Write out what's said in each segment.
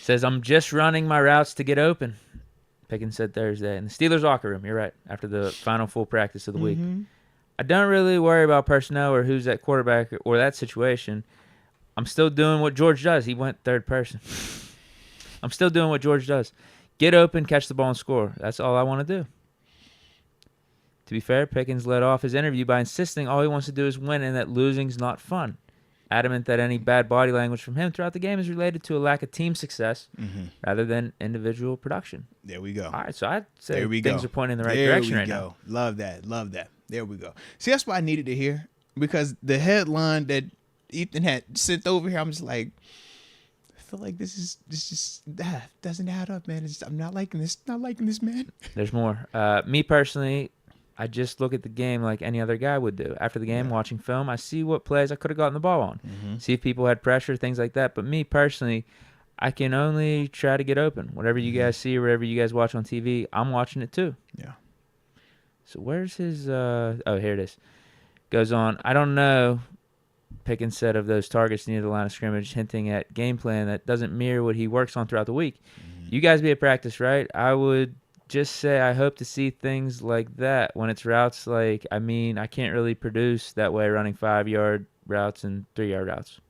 Says, I'm just running my routes to get open. Pickens said Thursday. In the Steelers locker room, you're right, after the final full practice of the week. I don't really worry about personnel or who's at quarterback or that situation. I'm still doing what George does. He went third person. I'm still doing what George does. Get open, catch the ball, and score. That's all I want to do. To be fair, Pickens led off his interview by insisting all he wants to do is win and that losing's not fun. Adamant that any bad body language from him throughout the game is related to a lack of team success rather than individual production. There we go. All right, so I'd say things are pointing in the right direction right now. Love that. Love that. There we go. See, that's what I needed to hear, because the headline that Ethan had sent over here, I'm just like, I feel like this just doesn't add up, man. I'm not liking this. Not liking this, man. There's more. Me personally, I just look at the game like any other guy would do. After the game, watching film, I see what plays I could have gotten the ball on. See if people had pressure, things like that. But me personally, I can only try to get open. Whatever you guys see, whatever you guys watch on TV, I'm watching it too. Yeah. So where's his oh, here it is. Goes on, I don't know, Pickens said of those targets near the line of scrimmage, hinting at game plan that doesn't mirror what he works on throughout the week. You guys be at practice, right? I would just say I hope to see things like that when it's routes like, I can't really produce that way running 5-yard routes and 3-yard routes.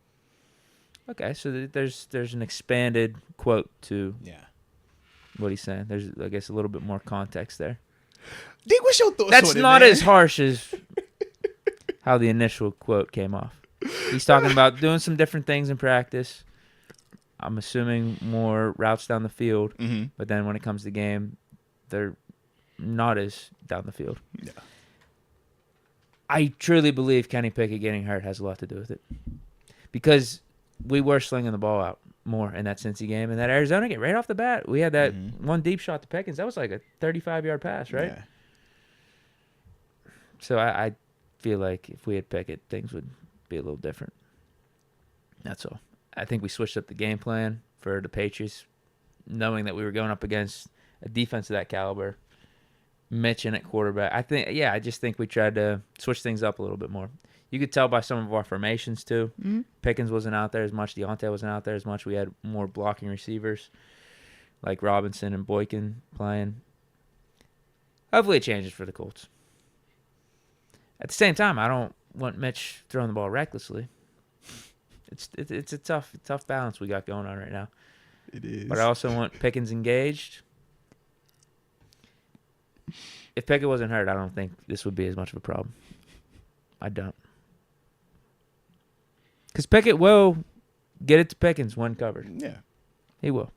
Okay, so there's an expanded quote to what he's saying. There's, I guess, a little bit more context there. Deke, what's your thoughts That's on it, not man? as harsh as how the initial quote came off. He's talking about doing some different things in practice. I'm assuming more routes down the field, but then when it comes to game, they're not as down the field. Yeah. I truly believe Kenny Pickett getting hurt has a lot to do with it, because we were slinging the ball out more in that Cincy game. And that Arizona game, right off the bat, we had that one deep shot to Pickens. That was like a 35-yard pass, right? Yeah. So I feel like if we had Pickett, things would be a little different. That's all. I think we switched up the game plan for the Patriots, knowing that we were going up against a defense of that caliber. Mitch in at quarterback. I just think we tried to switch things up a little bit more. You could tell by some of our formations, too. Pickens wasn't out there as much. Deontay wasn't out there as much. We had more blocking receivers like Robinson and Boykin playing. Hopefully it changes for the Colts. At the same time, I don't want Mitch throwing the ball recklessly. It's a tough balance we got going on right now. It is. But I also want Pickens engaged. If Pickett wasn't hurt, I don't think this would be as much of a problem. I don't. Because Pickett will get it to Pickens when covered. Yeah. He will.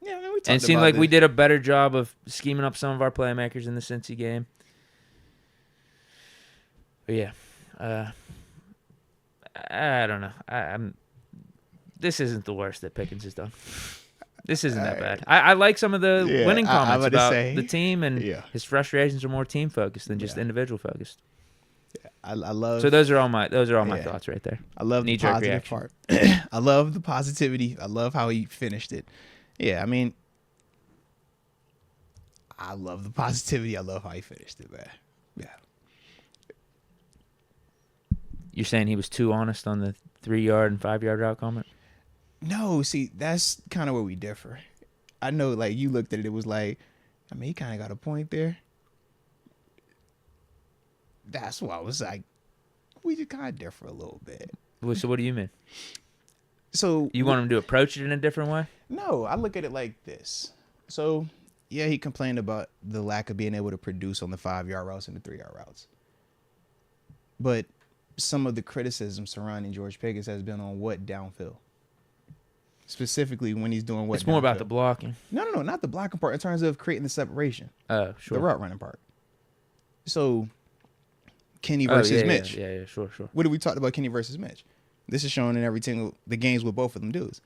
Yeah, I mean, we talked And it seemed about like this. we did a better job of scheming up some of our playmakers in the Cincy game. But yeah. I don't know. This isn't the worst that Pickens has done. This isn't that bad. I like some of the winning comments about the team, and his frustrations are more team focused than just individual focused. I love. So those are all my thoughts right there. I love the Knee-jerk positive reaction. part. I love the positivity. I love how he finished it. Yeah, I mean, I love the positivity. I love how he finished it, man. Yeah. You're saying he was too honest on the 3-yard and 5-yard route comment? No, see, that's kind of where we differ. I know, like, you looked at it, it was like, I mean, he kind of got a point there. That's why I was like, we just kind of differ a little bit. So what do you mean? So You want him to approach it in a different way? No, I look at it like this. So, yeah, he complained about the lack of being able to produce on the 5-yard routes and the 3-yard routes. But some of the criticism surrounding George Pickens has been on what downfield. Specifically when he's doing what It's more about downfield. the blocking. No, not the blocking part. In terms of creating the separation. Oh, sure. The route running part. So, Kenny versus Mitch. Yeah, sure. What did we talk about Kenny versus Mitch? This is shown in every single the games with both of them dudes.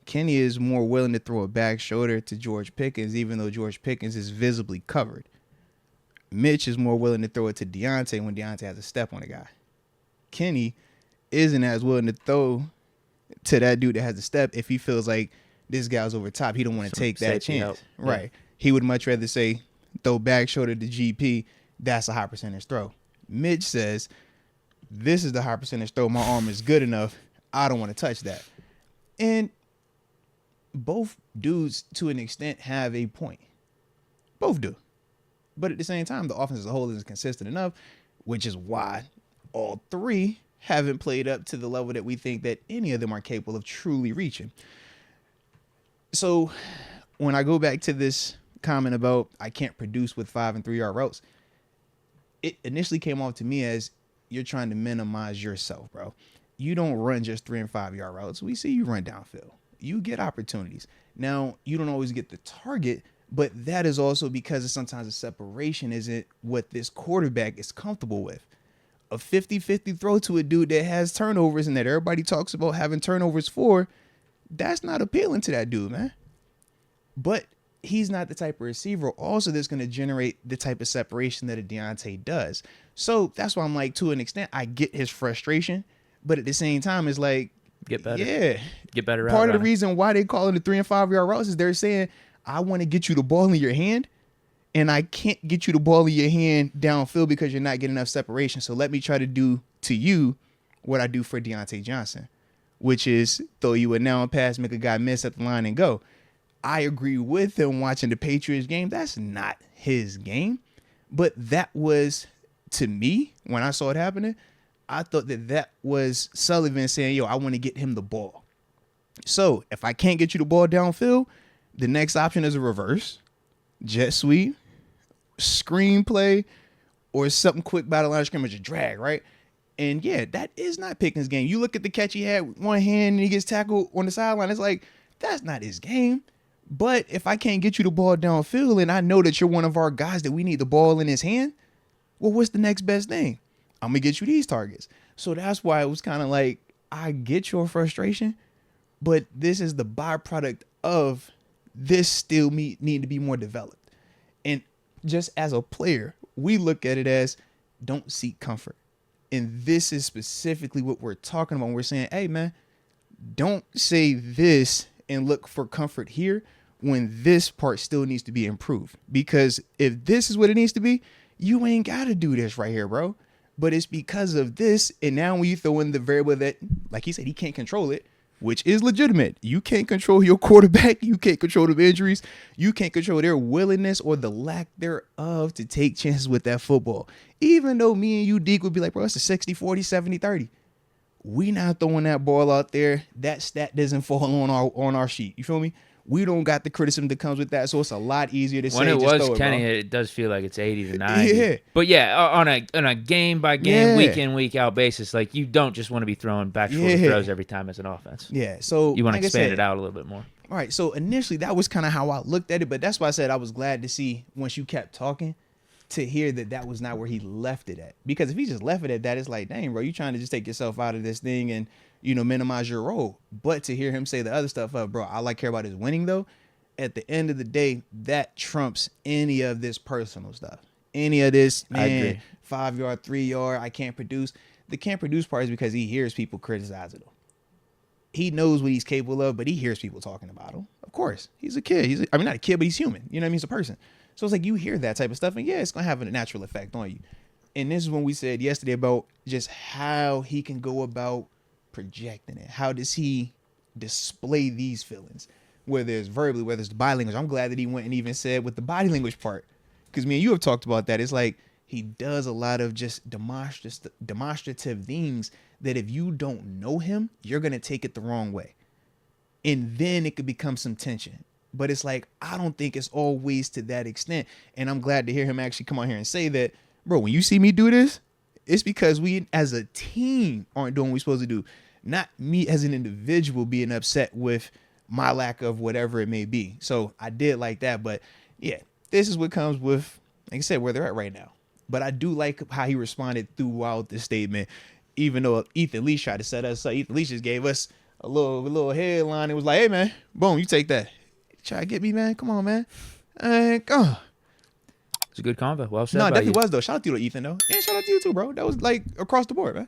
Kenny is more willing to throw a back shoulder to George Pickens, even though George Pickens is visibly covered. Mitch is more willing to throw it to Deontay when Deontay has a step on a guy. Kenny isn't as willing to throw to that dude that has a step if he feels like this guy's over top. He don't want to take that chance. Help. Right. Yeah. He would much rather say throw back shoulder to GP. That's a high percentage throw. Mitch says, this is the high percentage throw. My arm is good enough. I don't want to touch that. And both dudes to an extent have a point. Both do. But at the same time, the offense as a whole isn't consistent enough, which is why all three haven't played up to the level that we think that any of them are capable of truly reaching. So when I go back to this comment about I can't produce with 5 and 3 yard routes, it initially came off to me as you're trying to minimize yourself, bro. You don't run just 3 and 5 yard routes. We see you run downfield. You get opportunities. Now, you don't always get the target, but that is also because sometimes the separation isn't what this quarterback is comfortable with. A 50-50 throw to a dude that has turnovers and that everybody talks about having turnovers for, that's not appealing to that dude, man. But he's not the type of receiver also that's going to generate the type of separation that a Deontay does. So that's why I'm like, to an extent, I get his frustration, but at the same time, it's like, get better. Yeah. Get better. Part of the reason why they call it the 3 and 5 yard routes is they're saying, I want to get you the ball in your hand, and I can't get you the ball in your hand downfield because you're not getting enough separation. So let me try to do to you what I do for Deontay Johnson, which is throw you a now and pass, make a guy miss at the line and go. I agree with him watching the Patriots game. That's not his game. But that was, to me, when I saw it happening, I thought that was Sullivan saying, yo, I want to get him the ball. So if I can't get you the ball downfield, the next option is a reverse, jet sweep, screenplay, or something quick by the line of scrimmage, a drag, right? And yeah, that is not Pickens' game. You look at the catch he had with one hand and he gets tackled on the sideline. It's like, that's not his game. But if I can't get you the ball downfield and I know that you're one of our guys that we need the ball in his hand, well, what's the next best thing? I'm going to get you these targets. So that's why it was kind of like, I get your frustration, but this is the byproduct of this still need to be more developed. And just as a player, we look at it as don't seek comfort. And this is specifically what we're talking about. We're saying, hey, man, don't say this and look for comfort here when this part still needs to be improved. Because if this is what it needs to be, you ain't got to do this right here, bro. But it's because of this. And now when you throw in the variable that, like he said, he can't control it, which is legitimate. You can't control your quarterback. You can't control the injuries. You can't control their willingness or the lack thereof to take chances with that football. Even though me and you, Deke, would be like, bro, it's a 60-40, 70-30. We not throwing that ball out there. That stat doesn't fall on our sheet. You feel me? We don't got the criticism that comes with that, so it's a lot easier to say. When it just was throw Kenny, bro. it does feel like it's 80 to 90. Yeah. But yeah, on a game by game, week in, week out basis, like you don't just want to be throwing back shoulder throws every time as an offense. Yeah. So you want to like expand it out a little bit more. All right. So initially, that was kind of how I looked at it, but that's why I said I was glad to see once you kept talking to hear that was not where he left it at. Because if he just left it at that, it's like, dang, bro, you trying to just take yourself out of this thing and minimize your role. But to hear him say the other stuff, bro, all I care about is winning though. At the end of the day, that trumps any of this personal stuff. Any of this, man, 5 yard, 3 yard, I can't produce. The can't produce part is because he hears people criticize it. He knows what he's capable of, but he hears people talking about him. Of course, he's a kid. Not a kid, but he's human. You know what I mean? He's a person. So it's like you hear that type of stuff, and yeah, it's going to have a natural effect on you. And this is when we said yesterday about just how he can go about projecting it. How does he display these feelings? Whether it's verbally, whether it's the body language. I'm glad that he went and even said with the body language part. Because me and you have talked about that. It's like he does a lot of just demonstrative things that if you don't know him, you're going to take it the wrong way. And then it could become some tension. But it's like, I don't think it's always to that extent. And I'm glad to hear him actually come on here and say that, bro, when you see me do this, it's because we as a team aren't doing what we're supposed to do. Not me as an individual being upset with my lack of whatever it may be. So I did like that. But yeah, this is what comes with, like I said, where they're at right now. But I do like how he responded throughout the statement, even though Ethan Lee tried to set us up. Ethan Lee just gave us a little headline. It was like, hey, man, boom, you take that. Try to get me, man. Come on, man. Come on. It's a good combo. Well said. No, it definitely was, though. Shout out to you, Ethan, though. And shout out to you, too, bro. That was like across the board, man.